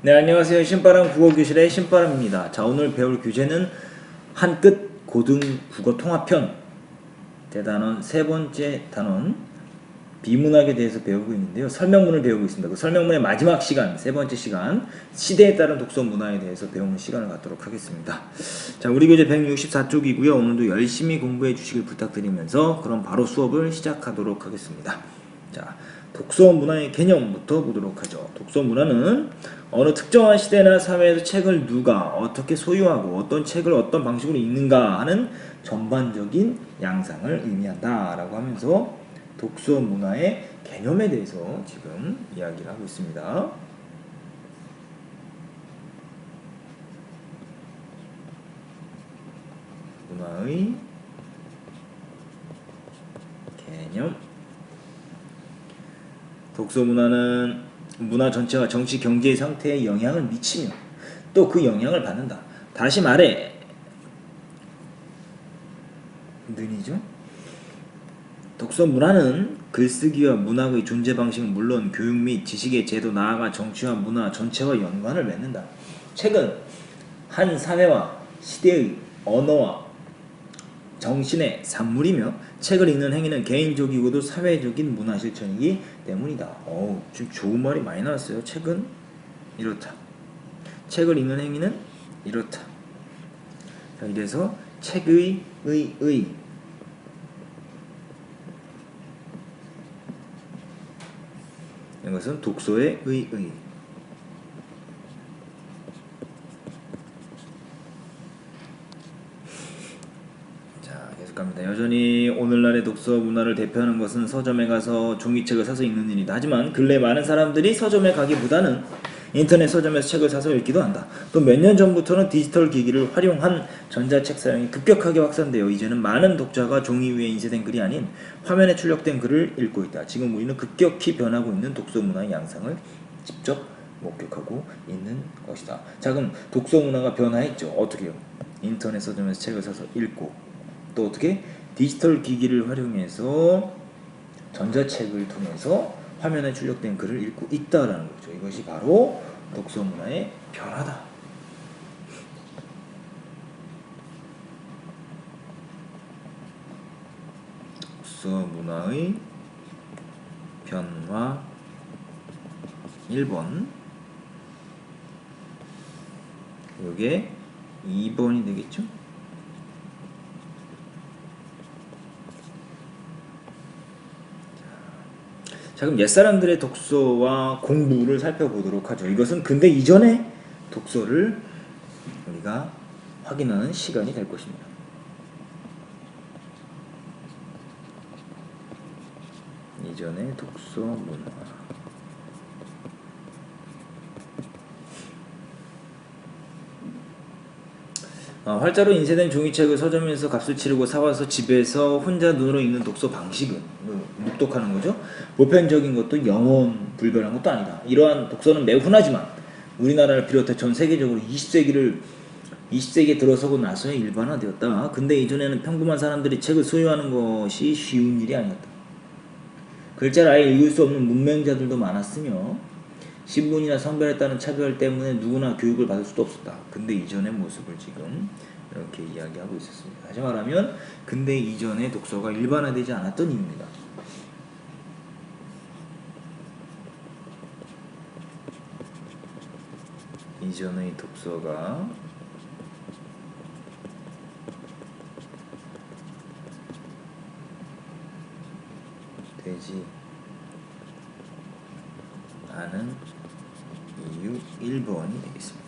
네, 안녕하세요. 신바람 국어교실의 신바람입니다. 자, 오늘 배울 교재는 한끗 고등 국어 통합편 대단원 세 번째 단원 비문학에 대해서 배우고 있는데요. 설명문을 배우고 있습니다. 그 설명문의 마지막 시간, 세 번째 시간, 시대에 따른 독서 문화에 대해서 배우는 시간을 갖도록 하겠습니다. 자, 우리 교재 164쪽이고요. 오늘도 열심히 공부해 주시길 부탁드리면서 그럼 바로 수업을 시작하도록 하겠습니다. 자, 독서 문화의 개념부터 보도록 하죠. 독서 문화는 어느 특정한 시대나 사회에서 책을 누가 어떻게 소유하고 어떤 책을 어떤 방식으로 읽는가 하는 전반적인 양상을 의미한다 라고 하면서 독서 문화의 개념에 대해서 지금 이야기를 하고 있습니다. 문화의 개념. 독서 문화는 문화 전체와 정치, 경제의 상태에 영향을 미치며 또 그 영향을 받는다. 다시 말해 는이죠. 독서 문화는 글쓰기와 문학의 존재 방식은 물론 교육 및 지식의 제도, 나아가 정치와 문화 전체와 연관을 맺는다. 책은 한 사회와 시대의 언어와 정신의 산물이며 책을 읽는 행위는 개인적이고도 사회적인 문화 실천이기 때문이다. 지금 좋은 말이 많이 나왔어요. 책은 이렇다. 책을 읽는 행위는 이렇다. 자, 이래서 책의 이것은 독서의 의. 자, 계속 갑니다. 여전히 오늘날의 독서 문화를 대표하는 것은 서점에 가서 종이책을 사서 읽는 일이다. 하지만 근래 많은 사람들이 서점에 가기보다는 인터넷 서점에서 책을 사서 읽기도 한다. 또 몇 년 전부터는 디지털 기기를 활용한 전자책 사용이 급격하게 확산되어 이제는 많은 독자가 종이 위에 인쇄된 글이 아닌 화면에 출력된 글을 읽고 있다. 지금 우리는 급격히 변하고 있는 독서 문화의 양상을 직접 목격하고 있는 것이다. 자, 그럼 독서 문화가 변화했죠. 어떻게 해요? 인터넷 서점에서 책을 사서 읽고 또 어떻게? 디지털 기기를 활용해서 전자책을 통해서 화면에 출력된 글을 읽고 있다라는 거죠. 이것이 바로 독서 문화의 변화다. 독서 문화의 변화 1번, 이게 2번이 되겠죠? 자, 그럼 옛사람들의 독서와 공부를 살펴보도록 하죠. 이것은 근대 이전의 독서를 우리가 확인하는 시간이 될 것입니다. 이전의 독서 문화. 활자로 인쇄된 종이책을 서점에서 값을 치르고 사와서 집에서 혼자 눈으로 읽는 독서 방식은 묵독하는 거죠. 보편적인 것도 영원 불변한 것도 아니다. 이러한 독서는 매우 흔하지만 우리나라를 비롯해 전 세계적으로 20세기에 들어서고 나서야 일반화되었다. 근데 이전에는 평범한 사람들이 책을 소유하는 것이 쉬운 일이 아니었다. 글자를 아예 읽을 수 없는 문맹자들도 많았으며 신분이나 성별에 따른 차별 때문에 누구나 교육을 받을 수도 없었다. 근대 이전의 모습을 지금 이렇게 이야기하고 있었습니다. 다시 말하면 근대 이전의 독서가 일반화되지 않았던 이유입니다. 이전의 독서가 되지 않은 이유 1번이 되겠습니다.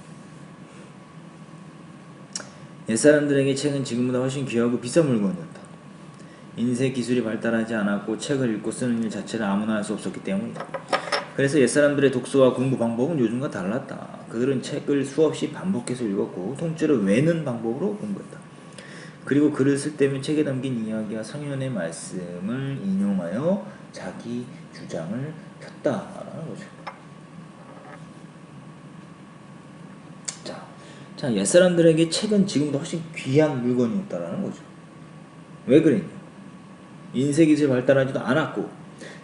옛사람들에게 책은 지금보다 훨씬 귀하고 비싼 물건이었다. 인쇄 기술이 발달하지 않았고 책을 읽고 쓰는 일 자체를 아무나 할 수 없었기 때문이다. 그래서 옛사람들의 독서와 공부 방법은 요즘과 달랐다. 그들은 책을 수없이 반복해서 읽었고 통째로 외는 방법으로 공부했다. 그리고 글을 쓸 때면 책에 담긴 이야기와 성현의 말씀을 인용하여 자기 주장을 폈다라는 거죠. 자, 옛사람들에게 책은 지금보다 훨씬 귀한 물건이었다라는 거죠. 왜 그랬냐? 인쇄기술이 발달하지도 않았고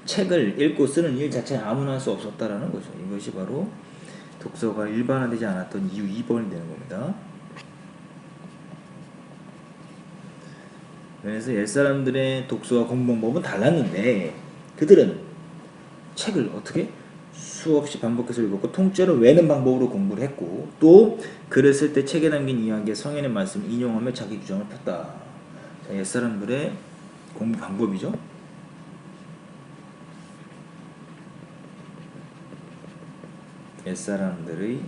책을 읽고 쓰는 일 자체는 아무나 할 수 없었다라는 거죠. 이것이 바로 독서가 일반화되지 않았던 이유 2번이 되는 겁니다. 그래서 옛사람들의 독서와 공부 방법은 달랐는데 그들은 책을 어떻게? 수없이 반복해서 읽었고 통째로 외는 방법으로 공부를 했고 또 글을 쓸 때 책에 담긴 이야기의 성현의 말씀을 인용하며 자기 주장을 폈다. 자, 옛사람들의 공부 방법이죠. 옛사람들의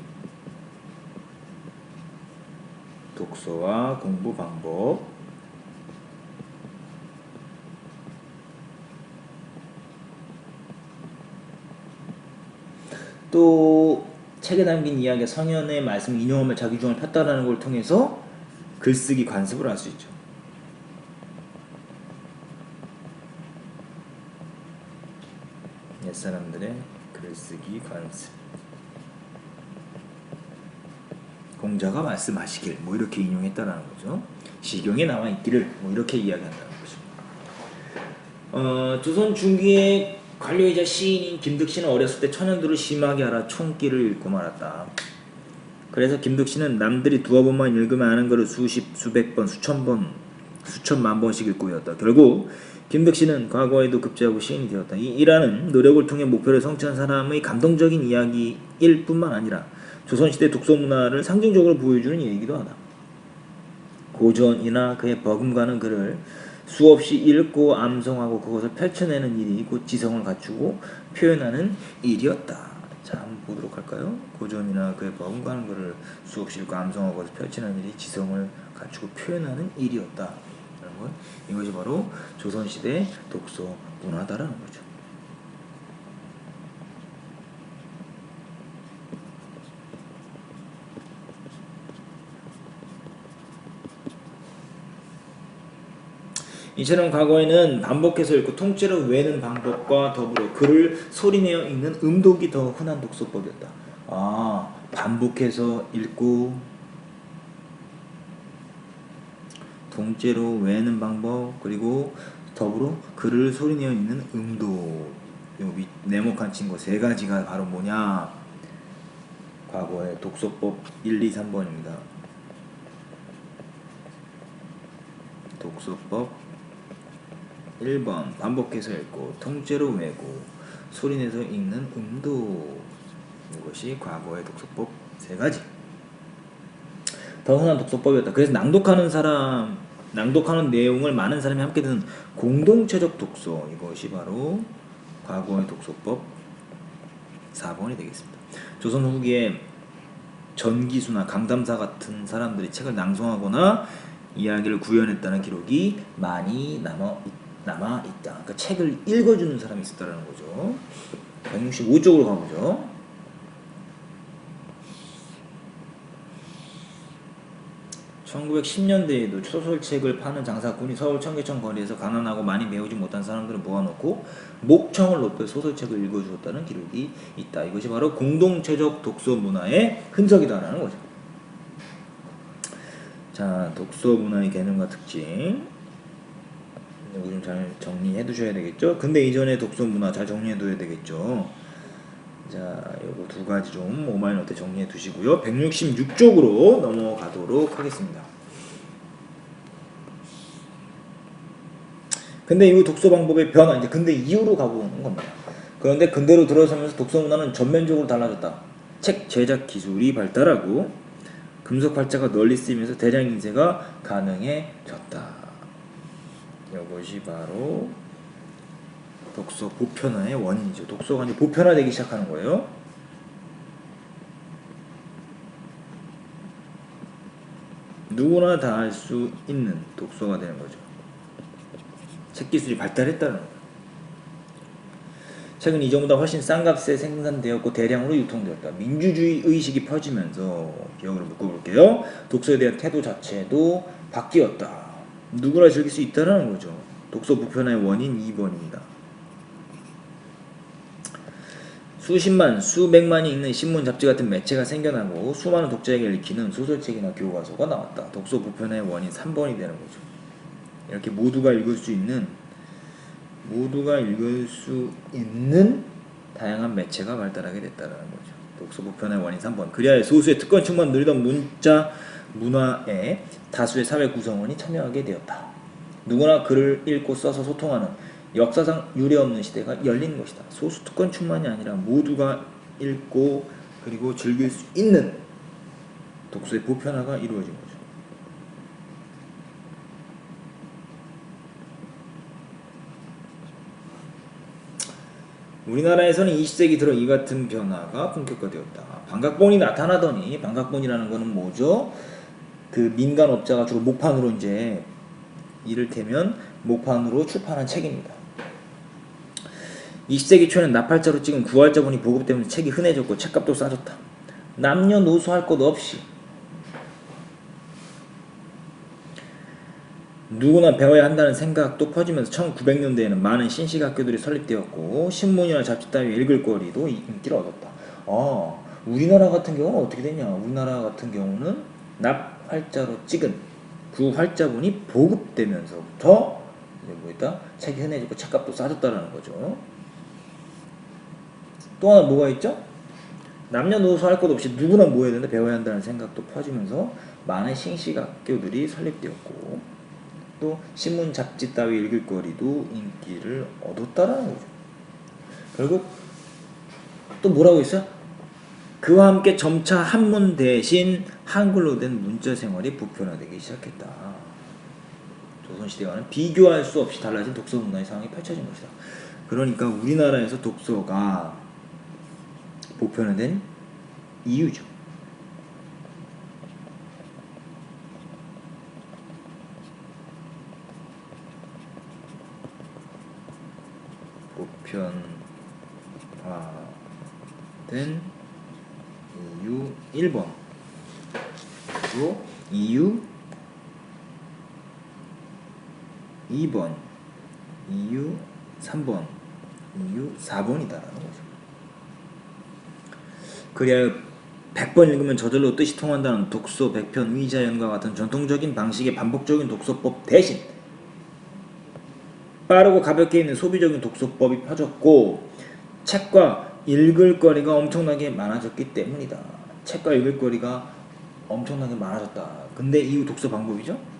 독서와 공부 방법. 또 책에 담긴 이야기의 성현의 말씀을 인용하며 자기 주장을 폈다라는 걸 통해서 글쓰기 관습을 할 수 있죠. 옛사람들의 글쓰기 관습. 공자가 말씀하시길 뭐 이렇게 인용했다라는 거죠. 시경에 나와 있기를 뭐 이렇게 이야기한다는 거죠. 조선 중기의 관료이자 시인인 김득신은 어렸을 때 천연두를 심하게 알아 총기를 읽고 말았다. 그래서 김득신은 남들이 두어 번만 읽으면 아는 것을 수십, 수백 번, 수천 번, 수천만 번씩 읽고 외웠다. 결국 김득신은 과거에도 급제하고 시인이 되었다. 이 일화는 노력을 통해 목표를 성취한 사람의 감동적인 이야기일 뿐만 아니라 조선시대 독서 문화를 상징적으로 보여주는 얘기도 하다. 고전이나 그의 버금가는 글을 수없이 읽고 암송하고 그것을 펼쳐내는 일이 곧 지성을 갖추고 표현하는 일이었다. 자, 한번 보도록 할까요? 고전이나 그의 버금가는 글을 수없이 읽고 암송하고 그것을 펼쳐내는 일이 지성을 갖추고 표현하는 일이었다. 이것이 바로 조선시대 독서 문화다라는 거죠. 이처럼 과거에는 반복해서 읽고 통째로 외는 방법과 더불어 글을 소리내어 읽는 음독이 더 흔한 독서법이었다. 반복해서 읽고 통째로 외는 방법 그리고 더불어 글을 소리내어 읽는 음독. 요 네모칸 친거 세 가지가 바로 뭐냐? 과거의 독서법 1, 2, 3번입니다. 독서법 1번 반복해서 읽고 통째로 외고 소리내서 읽는 음도. 이것이 과거의 독서법 세 가지. 더 흔한 독서법이었다. 그래서 낭독하는 내용을 많은 사람이 함께 듣는 공동체적 독서. 이것이 바로 과거의 독서법 4번이 되겠습니다. 조선 후기에 전기수나 강담사 같은 사람들이 책을 낭송하거나 이야기를 구현했다는 기록이 많이 남아있다. 그러니까 책을 읽어주는 사람이 있었다는 거죠. 165쪽으로 가보죠. 1910년대에도 소설책을 파는 장사꾼이 서울 청계천 거리에서 가난하고 많이 배우지 못한 사람들을 모아놓고 목청을 높여 소설책을 읽어주었다는 기록이 있다. 이것이 바로 공동체적 독서 문화의 흔적이다라는 거죠. 자, 독서 문화의 개념과 특징. 이거 좀 잘 정리해 두셔야 되겠죠. 근데 이전의 독서 문화 잘 정리해 둬야 되겠죠. 자, 요거 두 가지 좀 오마이노트 정리해 두시고요. 166쪽으로 넘어가도록 하겠습니다. 근데 이후 독서 방법의 변화, 이제 근대 이후로 가보는 겁니다. 그런데 근대로 들어서면서 독서 문화는 전면적으로 달라졌다. 책 제작 기술이 발달하고 금속 활자가 널리 쓰이면서 대량 인쇄가 가능해졌다. 이것이 바로 독서 보편화의 원인이죠. 독서가 이제 보편화되기 시작하는 거예요. 누구나 다 할 수 있는 독서가 되는 거죠. 책 기술이 발달했다는 거예요. 책은 이전보다 훨씬 싼 값에 생산되었고 대량으로 유통되었다. 민주주의 의식이 퍼지면서 기억을 묶어볼게요. 독서에 대한 태도 자체도 바뀌었다. 누구나 즐길 수 있다는 거죠. 독서 보편화의 원인 2번입니다. 수십만, 수백만이 읽는 신문, 잡지 같은 매체가 생겨나고 수많은 독자에게 읽히는 소설책이나 교과서가 나왔다. 독서 보편화의 원인 3번이 되는 거죠. 이렇게 모두가 읽을 수 있는 다양한 매체가 발달하게 됐다는 거죠. 독서 보편의 원인 3번. 그리하여 소수의 특권층만 누리던 문자 문화에 다수의 사회 구성원이 참여하게 되었다. 누구나 글을 읽고 써서 소통하는 역사상 유례없는 시대가 열린 것이다. 소수 특권층만이 아니라 모두가 읽고 그리고 즐길 수 있는 독서의 보편화가 이루어진 거죠. 우리나라에서는 20세기 들어 이 같은 변화가 본격화되었다. 반각본이 나타나더니, 반각본이라는 거는 뭐죠? 그 민간업자가 주로 목판으로 이제 이를테면 목판으로 출판한 책입니다. 20세기 초에는 나팔자로 찍은 구활자본이 보급되면서 책이 흔해졌고 책값도 싸졌다. 남녀노소 할 것 없이 누구나 배워야 한다는 생각도 퍼지면서 1900년대에는 많은 신식학교들이 설립되었고 신문이나 잡지 따위 읽을 거리도 인기를 얻었다. 우리나라 같은 경우는 어떻게 되냐? 우리나라 같은 경우는 납활자로 찍은 구활자본이 보급되면서부터 책이 흔해지고 책값도 싸졌다라는 거죠. 또 하나 뭐가 있죠? 남녀노소 할 것 없이 누구나 뭐 해야 된다, 배워야 한다는 생각도 퍼지면서 많은 신식학교들이 설립되었고 또 신문 잡지 따위 읽을 거리도 인기를 얻었다라는 거죠. 결국 또 뭐라고 있어요? 그와 함께 점차 한문 대신 한글로 된 문자 생활이 보편화되기 시작했다. 조선시대와는 비교할 수 없이 달라진 독서 문화의 상황이 펼쳐진 것이다. 그러니까 우리나라에서 독서가 보편화된 이유죠. 보편화된 이유 1번, 그리고 이유 2번, 이유 3번, 이유 4번이다라는 거죠. 그리하여 100번 읽으면 저절로 뜻이 통한다는 독서 100편 위자연과 같은 전통적인 방식의 반복적인 독서법 대신 빠르고 가볍게 있는 소비적인 독서법이 펴졌고 책과 읽을 거리가 엄청나게 많아졌기 때문이다. 책과 읽을 거리가 엄청나게 많아졌다. 근데 이후 독서 방법이죠?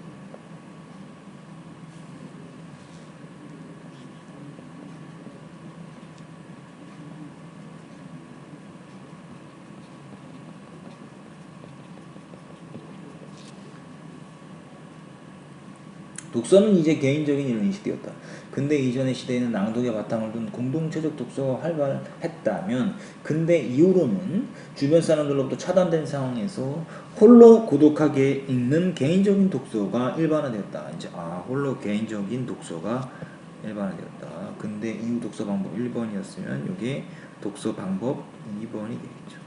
독서는 이제 개인적인 일로 인식되었다. 근데 이전의 시대에는 낭독의 바탕을 둔 공동체적 독서가 활발했다면 근대 이후로는 주변 사람들로부터 차단된 상황에서 홀로 고독하게 읽는 개인적인 독서가 일반화되었다. 이제 홀로 개인적인 독서가 일반화되었다. 근대 이후 독서 방법 1번이었으면 이게 독서 방법 2번이 되겠죠.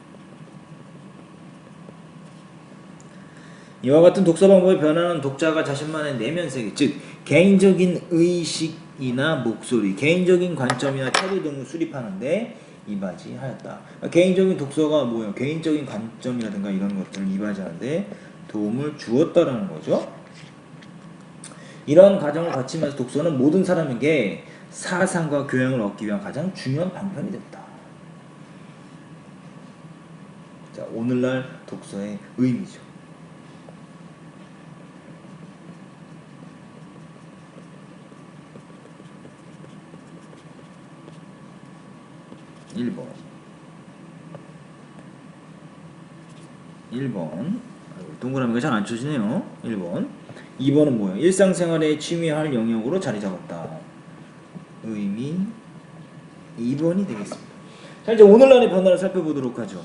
이와 같은 독서 방법의 변화는 독자가 자신만의 내면 세계, 즉 개인적인 의식이나 목소리, 개인적인 관점이나 태도 등을 수립하는데 이바지하였다. 개인적인 독서가 뭐예요? 개인적인 관점이라든가 이런 것들을 이바지하는데 도움을 주었다라는 거죠. 이런 과정을 거치면서 독서는 모든 사람에게 사상과 교양을 얻기 위한 가장 중요한 방편이 됐다. 자, 오늘날 독서의 의미죠. 1번 동그라미가 잘 안 쳐지네요. 1번 2번은 뭐예요? 일상생활에 취미할 영역으로 자리 잡았다. 의미 2번이 되겠습니다. 자, 이제 오늘날의 변화를 살펴보도록 하죠.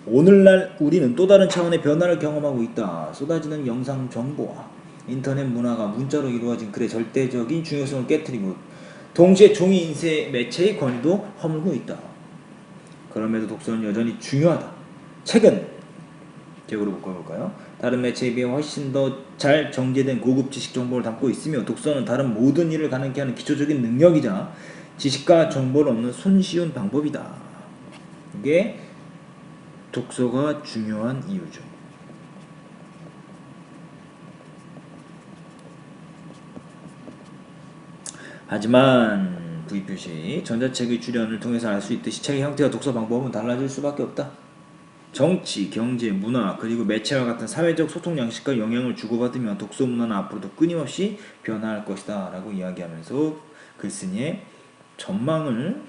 오늘날 우리는 또 다른 차원의 변화를 경험하고 있다. 쏟아지는 영상 정보와 인터넷 문화가 문자로 이루어진 글의 절대적인 중요성을 깨트리고 동시에 종이 인쇄 매체의 권위도 허물고 있다. 그럼에도 독서는 여전히 중요하다. 책은 기억으로 묶어볼까요? 다른 매체에 비해 훨씬 더 잘 정제된 고급 지식 정보를 담고 있으며 독서는 다른 모든 일을 가능케 하는 기초적인 능력이자 지식과 정보를 얻는 손쉬운 방법이다. 이게 독서가 중요한 이유죠. 하지만 V 표시 전자책의 출현을 통해서 알 수 있듯이 책의 형태와 독서 방법은 달라질 수밖에 없다. 정치, 경제, 문화, 그리고 매체와 같은 사회적 소통 양식과 영향을 주고받으며 독서 문화는 앞으로도 끊임없이 변화할 것이다 라고 이야기하면서 글쓴이의 전망을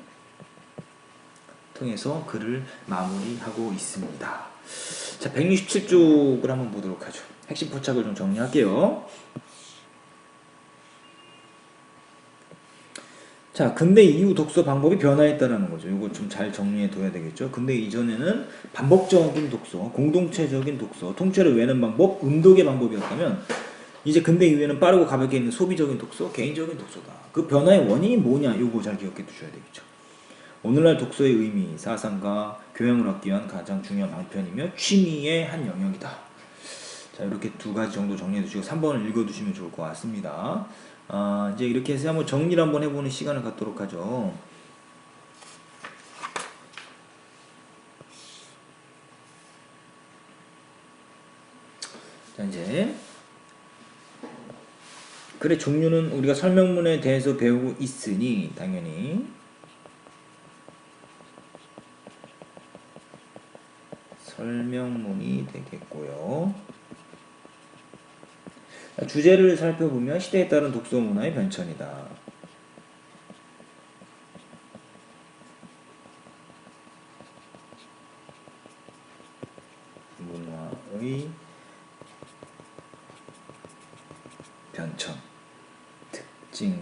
통해서 글을 마무리하고 있습니다. 자, 167쪽을 한번 보도록 하죠. 핵심 포착을 좀 정리할게요. 자, 근대 이후 독서 방법이 변화했다라는 거죠. 이거 좀 잘 정리해 둬야 되겠죠. 근대 이전에는 반복적인 독서, 공동체적인 독서, 통째로 외는 방법, 음독의 방법이었다면 이제 근대 이후에는 빠르고 가볍게 있는 소비적인 독서, 개인적인 독서다. 그 변화의 원인이 뭐냐? 이거 잘 기억해 두셔야 되겠죠. 오늘날 독서의 의미, 사상과 교양을 얻기 위한 가장 중요한 방편이며 취미의 한 영역이다. 자, 이렇게 두 가지 정도 정리해 두시고 3번을 읽어 두시면 좋을 것 같습니다. 이제 이렇게 해서 한번 정리를 한번 해보는 시간을 갖도록 하죠. 자, 이제 글의 종류는 우리가 설명문에 대해서 배우고 있으니 당연히 설명문이 되겠고요. 주제를 살펴보면 시대에 따른 독서 문화의 변천이다. 문화의 변천, 특징.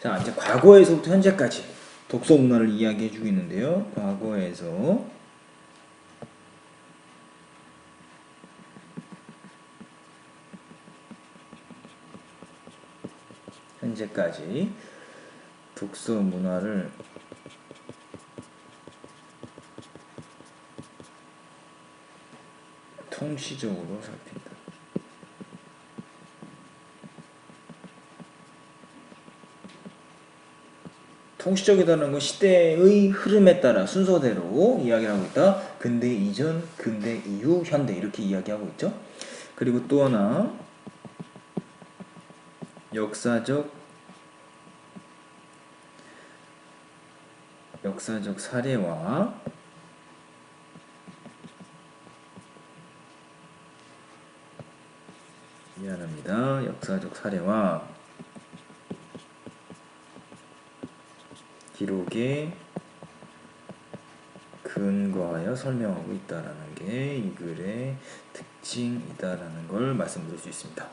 자, 이제 과거에서부터 현재까지 독서 문화를 이야기해주고 있는데요. 과거에서 현재까지 독서 문화를 통시적으로 살핀다. 통시적이라는 건 시대의 흐름에 따라 순서대로 이야기를 하고 있다. 근대 이전, 근대 이후, 현대 이렇게 이야기하고 있죠. 그리고 또 하나 역사적 사례와 역사적 사례와 기록에 근거하여 설명하고 있다라는 게 이 글의 특징이다라는 걸 말씀드릴 수 있습니다.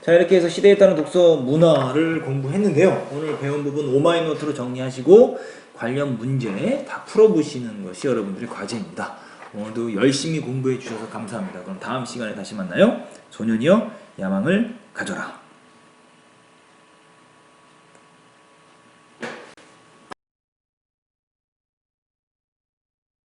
자, 이렇게 해서 시대에 따른 독서 문화를 공부했는데요. 오늘 배운 부분 오마이노트로 정리하시고 관련 문제 다 풀어보시는 것이 여러분들의 과제입니다. 오늘도 열심히 공부해 주셔서 감사합니다. 그럼 다음 시간에 다시 만나요. 소년이여 야망을 가져라.